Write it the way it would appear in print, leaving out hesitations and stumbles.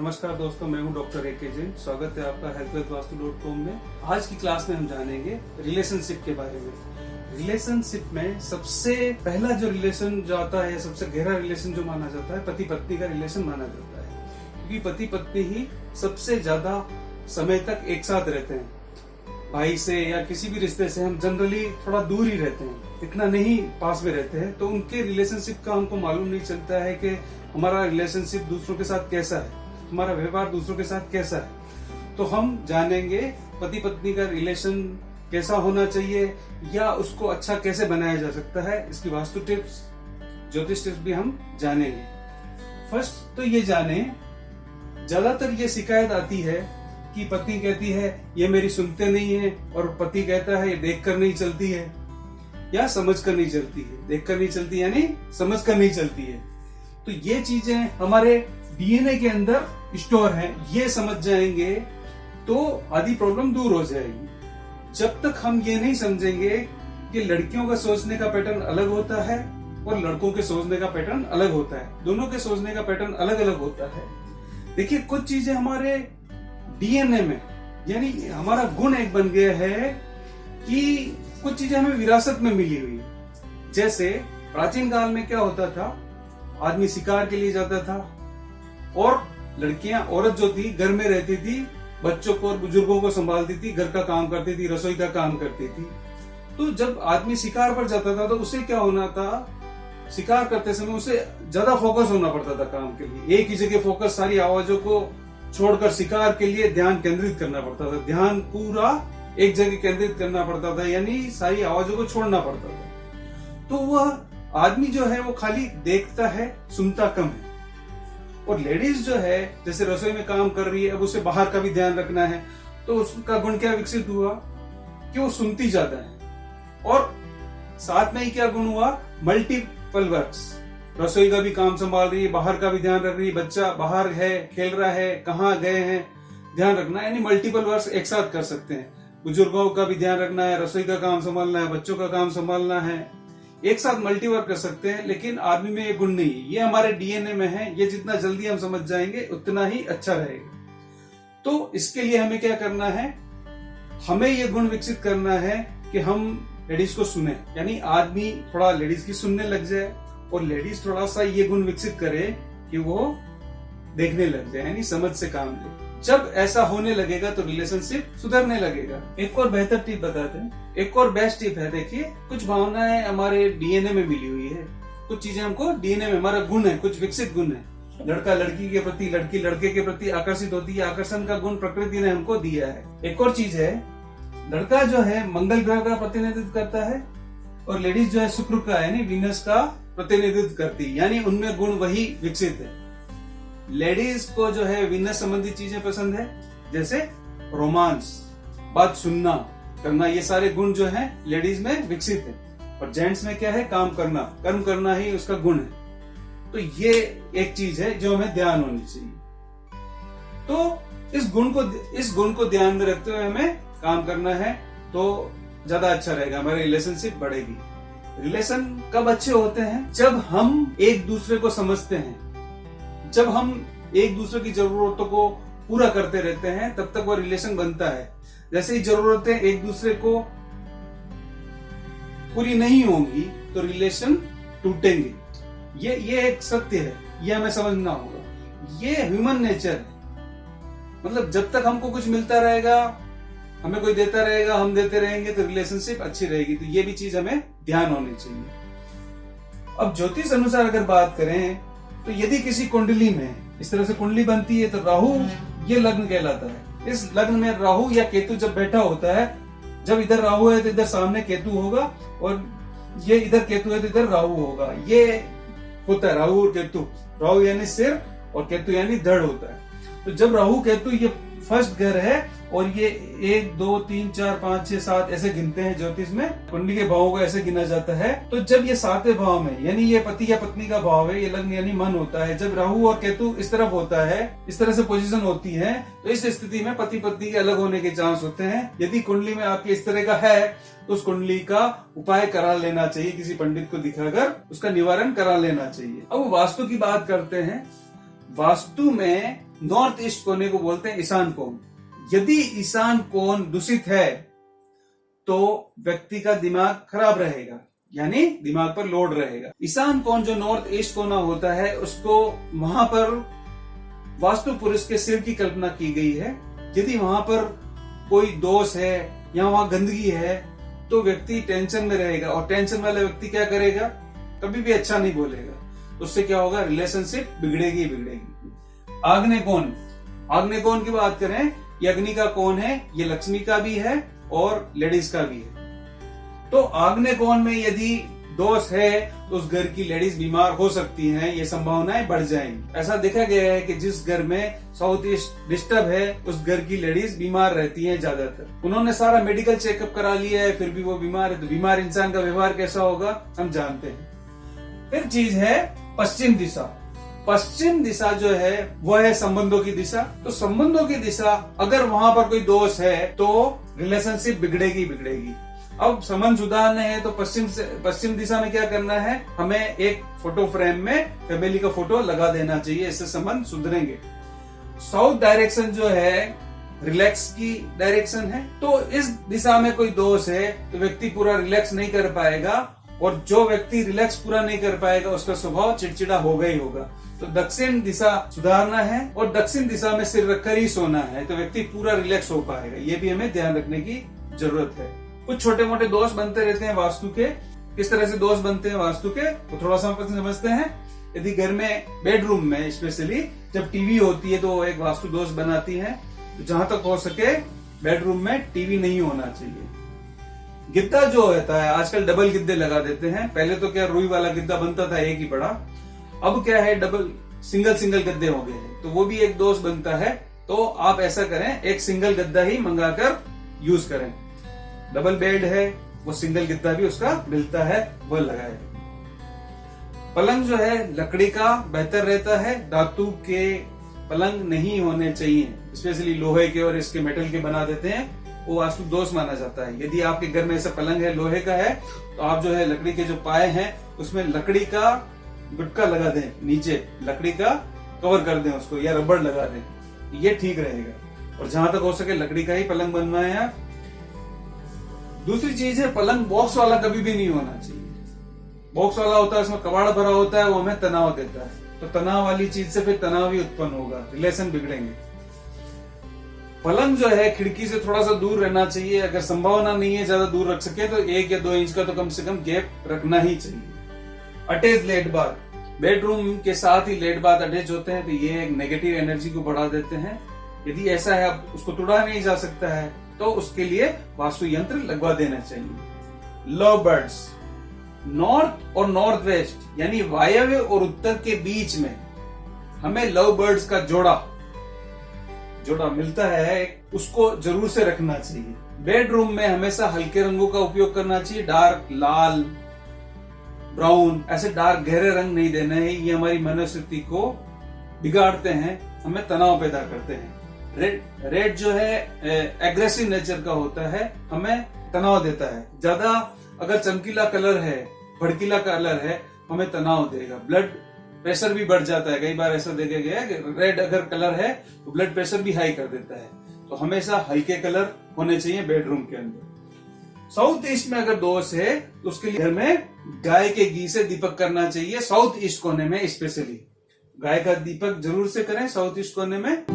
नमस्कार दोस्तों, मैं हूं डॉक्टर ए.के. जैन। स्वागत है आपका healthwithvastu.com में। आज की क्लास में हम जानेंगे रिलेशनशिप के बारे में। रिलेशनशिप में सबसे पहला जो रिलेशन जो आता है, सबसे गहरा रिलेशन जो माना जाता है, पति पत्नी का रिलेशन माना जाता है, क्योंकि पति पत्नी ही सबसे ज्यादा समय तक एक साथ रहते हैं। भाई से या किसी भी रिश्ते से हम जनरली थोड़ा दूर ही रहते हैं, इतना नहीं पास में रहते हैं, तो उनके रिलेशनशिप का हमको मालूम नहीं चलता है कि हमारा रिलेशनशिप दूसरों के साथ कैसा है, हमारा व्यवहार दूसरों के साथ कैसा है। तो हम जानेंगे पति पत्नी का रिलेशन कैसा होना चाहिए या उसको अच्छा कैसे बनाया जा सकता है। इसकी वास्तु टिप्स, ज्योतिष टिप्स भी हम जानेंगे। फर्स्ट तो ये जाने, ज्यादातर ये शिकायत आती है कि पत्नी कहती है ये मेरी सुनते नहीं है, और पति कहता है ये देख कर नहीं चलती है या समझ कर नहीं चलती है। देख कर नहीं चलती यानी समझ कर नहीं चलती है। तो ये चीजें हमारे डीएनए के अंदर स्टोर है, ये समझ जाएंगे तो आधी प्रॉब्लम दूर हो जाएगी। जब तक हम ये नहीं समझेंगे कि लड़कियों का सोचने का पैटर्न अलग होता है और लड़कों के सोचने का पैटर्न अलग होता है, दोनों के सोचने का पैटर्न अलग अलग होता है। देखिए, कुछ चीजें हमारे डीएनए में, यानी हमारा गुण एक बन गया है कि कुछ चीजें हमें विरासत में मिली हुई है। जैसे प्राचीन काल में क्या होता था, आदमी शिकार के लिए जाता था और लड़कियां, औरत जो थी घर में रहती थी, बच्चों को और बुजुर्गों को संभालती थी, घर का काम करती थी, रसोई का काम करती थी। तो जब आदमी शिकार पर जाता था तो उसे क्या होना था, शिकार करते समय उसे ज्यादा फोकस होना पड़ता था काम के लिए। एक ही जगह फोकस, सारी आवाजों को छोड़कर शिकार के लिए ध्यान केंद्रित करना पड़ता था। ध्यान पूरा एक जगह केंद्रित करना पड़ता था, यानी सारी आवाजों को छोड़ना पड़ता था। तो वह आदमी जो है वो खाली देखता है, सुनता कम है। और लेडीज जो है, जैसे रसोई में काम कर रही है, अब उसे बाहर का भी ध्यान रखना है, तो उसका गुण क्या विकसित हुआ कि वो सुनती ज्यादा है। और साथ में ही क्या गुण हुआ, मल्टीपल वर्क्स। रसोई का भी काम संभाल रही है, बाहर का भी ध्यान रख रही है, बच्चा बाहर है, खेल रहा है, कहाँ गए हैं, ध्यान रखना, यानी मल्टीपल वर्क्स एक साथ कर सकते हैं। बुजुर्गों का भी ध्यान रखना है, रसोई का काम संभालना है, बच्चों का काम संभालना है, एक साथ मल्टीवर्क कर सकते हैं। लेकिन आदमी में ये गुण नहीं है, ये हमारे डीएनए में है। ये जितना जल्दी हम समझ जाएंगे उतना ही अच्छा रहेगा। तो इसके लिए हमें क्या करना है, हमें ये गुण विकसित करना है कि हम लेडीज को सुने, यानी आदमी थोड़ा लेडीज की सुनने लग जाए और लेडीज थोड़ा सा ये गुण विकसित करे कि वो देखने लग जाए, यानी समझ से काम ले। जब ऐसा होने लगेगा तो रिलेशनशिप सुधरने लगेगा। एक और बेहतर टिप बताते हैं, एक और बेस्ट टिप है। देखिए, कुछ भावनाएं हमारे डीएनए में मिली हुई है, कुछ चीजें हमको डीएनए में, हमारा गुण है, कुछ विकसित गुण है। लड़का लड़की के प्रति, लड़की लड़के के प्रति आकर्षित होती है, आकर्षण का गुण प्रकृति ने हमको दिया है। एक और चीज है, लड़का जो है मंगल ग्रह का प्रतिनिधित्व करता है और लेडीज जो है शुक्र का, यानी वीनस का प्रतिनिधित्व करती है, यानी उनमें गुण वही विकसित है। लेडीज को जो है वीनस संबंधी चीजें पसंद है, जैसे रोमांस, बात सुनना, करना, ये सारे गुण जो है लेडीज में विकसित है। और जेंट्स में क्या है, काम करना, कर्म करना ही उसका गुण है। तो ये एक चीज है जो हमें ध्यान होनी चाहिए। तो इस गुण को ध्यान में रखते हुए हमें काम करना है, तो ज्यादा अच्छा रहेगा, हमारी रिलेशनशिप बढ़ेगी। रिलेशन कब अच्छे होते हैं, जब हम एक दूसरे को समझते हैं, जब हम एक दूसरे की जरूरतों को पूरा करते रहते हैं, तब तक वो रिलेशन बनता है। जैसे ही जरूरतें एक दूसरे को पूरी नहीं होंगी तो रिलेशन टूटेंगे। ये एक सत्य है, ये हमें समझना होगा। ये ह्यूमन नेचर है, मतलब जब तक हमको कुछ मिलता रहेगा, हमें कोई देता रहेगा, हम देते रहेंगे, तो रिलेशनशिप अच्छी रहेगी। तो ये भी चीज हमें ध्यान होनी चाहिए। अब ज्योतिष अनुसार अगर बात करें तो यदि किसी कुंडली में इस तरह से कुंडली बनती है तो राहु ये लग्न कहलाता है। इस लग्न में राहु या केतु जब बैठा होता है, जब इधर राहु है तो इधर सामने केतु होगा, और ये इधर केतु है तो इधर राहु होगा। ये होता है राहु और केतु। राहु यानी सिर और केतु यानी धड़ होता है। तो जब राहु केतु, ये फर्स्ट घर है, और ये 1 2 3 4 5 6 7 ऐसे गिनते हैं ज्योतिष में, कुंडली के भावों को ऐसे गिना जाता है। तो जब ये 7वें भाव में, यानी ये पति या पत्नी का भाव है, ये लग्न यानी मन होता है, जब राहु और केतु इस तरफ होता है, इस तरह से पोजीशन होती है, तो इस स्थिति में पति पत्नी के अलग होने के चांस होते हैं। यदि कुंडली में आपके इस तरह का है तो उस कुंडली का उपाय करा लेना चाहिए, किसी पंडित को दिखाकर उसका निवारण करा लेना चाहिए। अब वास्तु की बात करते हैं वास्तु में नॉर्थ ईस्ट कोने को बोलते हैं ईशान कोण। यदि ईशान कोण दूषित है तो व्यक्ति का दिमाग खराब रहेगा, यानी दिमाग पर लोड रहेगा। ईशान कोण जो नॉर्थ ईस्ट कोना होता है, उसको वहां पर वास्तु पुरुष के सिर की कल्पना की गई है। यदि वहां पर कोई दोष है या वहां गंदगी है तो व्यक्ति टेंशन में रहेगा, और टेंशन वाला व्यक्ति क्या करेगा, कभी भी अच्छा नहीं बोलेगा। उससे क्या होगा, रिलेशनशिप बिगड़ेगी बिगड़ेगी। आग्नेय कोण, आग्नेय कोण की बात करें, ये अग्नि का कोण है, ये लक्ष्मी का भी है और लेडीज का भी है। तो आग्नेय कोण में यदि दोष है तो उस घर की लेडीज बीमार हो सकती हैं, ये संभावनाएं बढ़ जाएंगी। ऐसा देखा गया है कि जिस घर में साउथ ईस्ट डिस्टर्ब है उस घर की लेडीज बीमार रहती हैं ज्यादातर। उन्होंने सारा मेडिकल चेकअप करा लिया है फिर भी वो बीमार है, तो बीमार इंसान का व्यवहार कैसा होगा हम जानते हैं। फिर चीज है पश्चिम दिशा। पश्चिम दिशा जो है वह है संबंधों की दिशा। तो संबंधों की दिशा अगर वहां पर कोई दोष है तो रिलेशनशिप बिगड़ेगी बिगड़ेगी। अब संबंध सुधारने हैं तो पश्चिम दिशा में क्या करना है, हमें एक फोटो फ्रेम में फैमिली का फोटो लगा देना चाहिए, इससे संबंध सुधरेंगे। साउथ डायरेक्शन जो है रिलैक्स की डायरेक्शन है, तो इस दिशा में कोई दोष है तो व्यक्ति पूरा रिलैक्स नहीं कर पाएगा, और जो व्यक्ति रिलैक्स पूरा नहीं कर पाएगा उसका स्वभाव चिड़चिड़ा होगा ही होगा। तो दक्षिण दिशा सुधारना है और दक्षिण दिशा में सिर रखकर ही सोना है, तो व्यक्ति पूरा रिलैक्स हो पाएगा। ये भी हमें ध्यान रखने की जरूरत है। कुछ छोटे मोटे दोष बनते रहते हैं वास्तु के। किस तरह से दोष बनते हैं वास्तु के तो थोड़ा सा हम समझते हैं। यदि घर में बेडरूम में स्पेशली जब टीवी होती है तो एक वास्तु दोष बनाती है, तो जहां तक हो सके बेडरूम में टीवी नहीं होना चाहिए। गिद्दा जो होता है, आजकल डबल गिद्दे लगा देते हैं। पहले तो क्या रुई वाला गिद्दा बनता था एक ही बड़ा, अब क्या है डबल सिंगल गद्दे हो गए हैं, तो वो भी एक दोष बनता है। तो आप ऐसा करें, एक सिंगल गद्दा ही मंगाकर यूज करें। डबल बेड है वो सिंगल गद्दा भी उसका मिलता है, वह लगाए। पलंग जो है लकड़ी का बेहतर रहता है, धातु के पलंग नहीं होने चाहिए, स्पेशली लोहे के और इसके मेटल के बना देते हैं, वो वास्तु दोष माना जाता है। यदि आपके घर में ऐसा पलंग है लोहे का है तो आप जो है लकड़ी के जो पाए हैं उसमें लकड़ी का गुटका लगा दें, नीचे लकड़ी का कवर कर दें उसको, या रबड़ लगा दें, ये ठीक रहेगा। और जहां तक हो सके लकड़ी का ही पलंग बनवाएं आप। दूसरी चीज है, पलंग बॉक्स वाला कभी भी नहीं होना चाहिए। बॉक्स वाला होता है उसमें कबाड़ भरा होता है, वो हमें तनाव देता है, तो तनाव वाली चीज से फिर तनाव ही उत्पन्न होगा, रिलेशन बिगड़ेंगे। पलंग जो है खिड़की से थोड़ा सा दूर रहना चाहिए, अगर संभावना नहीं है ज्यादा दूर रख सके तो 1 या 2 इंच का तो कम से कम गैप रखना ही चाहिए। अटैच लेट बाथ, बेडरूम के साथ ही लेट बाथ अटैच होते हैं, तो ये एक नेगेटिव एनर्जी को बढ़ा देते हैं। यदि ऐसा है अब उसको तोड़ा नहीं जा सकता है तो उसके लिए वास्तु यंत्र लगवा देना चाहिए। लव बर्ड्स, नॉर्थ और नॉर्थ वेस्ट यानी वायव्य और उत्तर के बीच में हमें लव बर्ड्स का जोड़ा मिलता है, उसको जरूर से रखना चाहिए। बेडरूम में हमेशा हल्के रंगों का उपयोग करना चाहिए, डार्क लाल, ब्राउन, ऐसे डार्क गहरे रंग नहीं देने हैं, ये हमारी मनोस्थिति को बिगाड़ते हैं, हमें तनाव पैदा करते हैं। रेड जो है एग्रेसिव नेचर का होता है, हमें तनाव देता है। ज्यादा अगर चमकीला कलर है, भड़कीला कलर है, हमें तनाव देगा। ब्लड प्रेशर भी बढ़ जाता है, कई बार ऐसा देखा गया है कि रेड अगर कलर है तो ब्लड प्रेशर भी हाई कर देता है। तो हमेशा हल्के कलर होने चाहिए बेडरूम के अंदर। साउथ ईस्ट में अगर दोष है तो उसके लिए घर में गाय के घी से दीपक करना चाहिए, साउथ ईस्ट कोने में स्पेशली गाय का दीपक जरूर से करें साउथ ईस्ट कोने में।